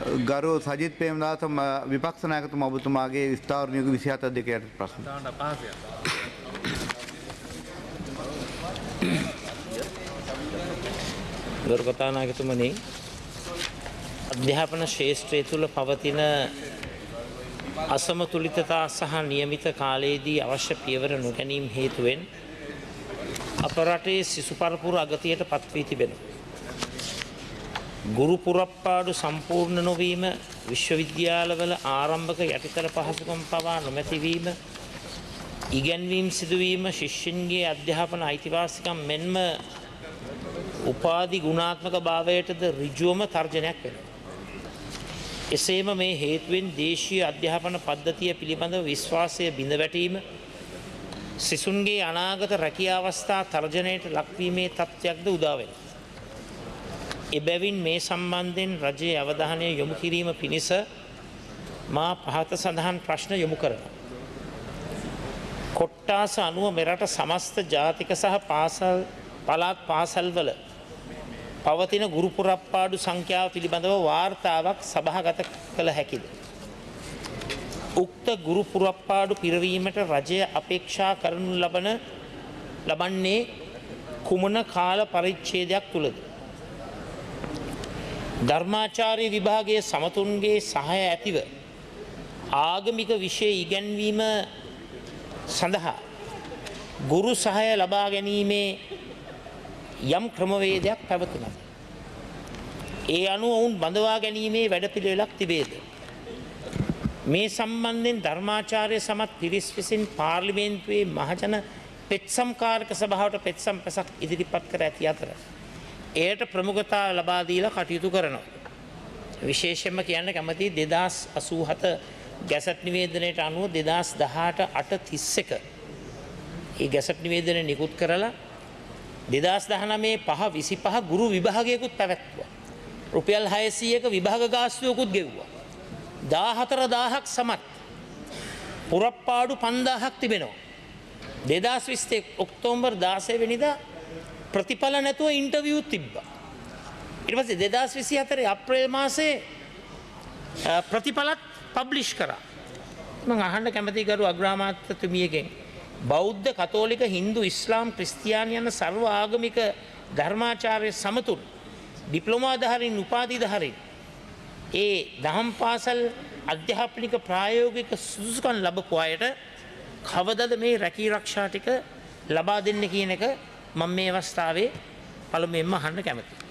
ගරු සජිත් ප්‍රේමදාස විපක්ෂ නායකතුමා ඔබතුමාගේ විස්තර නියෝග 27 දෙකේ ප්‍රශ්න. ගරු කතානායකතුමනි, අධ්‍යාපන ශාස්ත්‍රය තුළ පවතින අසමතුලිතතා සහ නියමිත කාලයේදී අවශ්‍ය පියවර නොගැනීම හේතුවෙන් අප රටේ සිසු පරපුර අගතියට පත් වී තිබෙනවා. ගුරු පුරප්පාඩු සම්පූර්ණ නොවීම, විශ්වවිද්‍යාලවල ආරම්භක යටිතල පහසුකම් පවා නොමැතිවීම, ඉගැන්වීම් සිදුවීම, ශිෂ්‍යන්ගේ අධ්‍යාපන අයිතිවාසිකම් මෙන්ම උපාධි ගුණාත්මක භාවයටද ඍජුවම තර්ජනයක් වෙනවා. එසේම මේ හේතුවෙන් දේශීය අධ්‍යාපන පද්ධතිය පිළිබඳව විශ්වාසය බිඳ වැටීම, සිසුන්ගේ අනාගත රැකියා අවස්ථා තර්ජනයට ලක්වීමේ තත්ත්වයක්ද උදා වෙනවා. එබැවින් මේ සම්බන්ධයෙන් රජයේ අවධානය යොමු කිරීම පිණිස මා පහත සඳහන් ප්‍රශ්න යොමු කරනවා. කොට්ටාස 90 මෙරට සමස්ත ජාතික සහ පළාත් පාසල්වල පවතින ගුරු පුරප්පාඩු සංඛ්‍යාව පිළිබඳව වාර්තාවක් සභාගත කළ හැකිද? උක්ත ගුරු පුරප්පාඩු පිරවීමට රජය අපේක්ෂා කරනු ලබන්නේ කුමන කාල පරිච්ඡේදයක් තුලද? ධර්මාචාර්ය විභාගයේ සමතුන්ගේ සහාය ඇතිව ආගමික විෂය ඉගැන්වීම සඳහා ගුරු සහාය ලබා ගැනීමේ යම් ක්‍රමවේදයක් පැවතුණා. ඒ අනුව ඔවුන් බඳවා ගැනීමේ වැඩපිළිවෙලක් තිබේද? මේ සම්බන්ධයෙන් ධර්මාචාර්ය සමත් පිරිස් විසින් පාර්ලිමේන්තුවේ මහජන පෙත්සම් කාරක සභාවට පෙත්සම් පැසක් ඉදිරිපත් කර ඇති අතර එයට ප්‍රමුඛතාව ලබා දීලා කටයුතු කරනවා. විශේෂයෙන්ම කියන්න කැමති 2087 ගැසට් නිවේදනයට අනුව 2018-8-31 ඒ ගැසට් නිවේදනය නිකුත් කරලා 2019-5-25 ගුරු විභාගයකුත් පැවැත්වුවා. රුපියල් 600ක විභාග ගාස්තුවකුත් ගෙව්වා. 14000ක් සමත් පුරප්පාඩු 5000ක් තිබෙනවා. 2020 ඔක්තෝබර් 16 වෙනිදා ප්‍රතිඵල නැතුව ඉන්ටර්විව් තිබ්බා. ඊට පස්සේ 2024 අප්‍රේල් මාසයේ ප්‍රතිඵලත් පබ්ලිෂ් කරා. මම අහන්න කැමතියි ගරු අග්‍රාමාත්‍යතුමියගෙන් බෞද්ධ, කතෝලික, හින්දු, ඉස්ලාම්, ක්‍රිස්තියානි යන සර්ව ආගමික ධර්මාචාර්ය සමතුන් ඩිප්ලෝමාධාරීන්, උපාධිධාරීන් ඒ දහම් පාසල් අධ්‍යාපනික ප්‍රායෝගික සුදුසුකම් ලැබපු අයට කවදද මේ රැකී ආරක්ෂා ටික ලබා දෙන්නේ කියන එක මම මේ අවස්ථාවේ පළමුවෙන්ම අහන්න කැමතියි.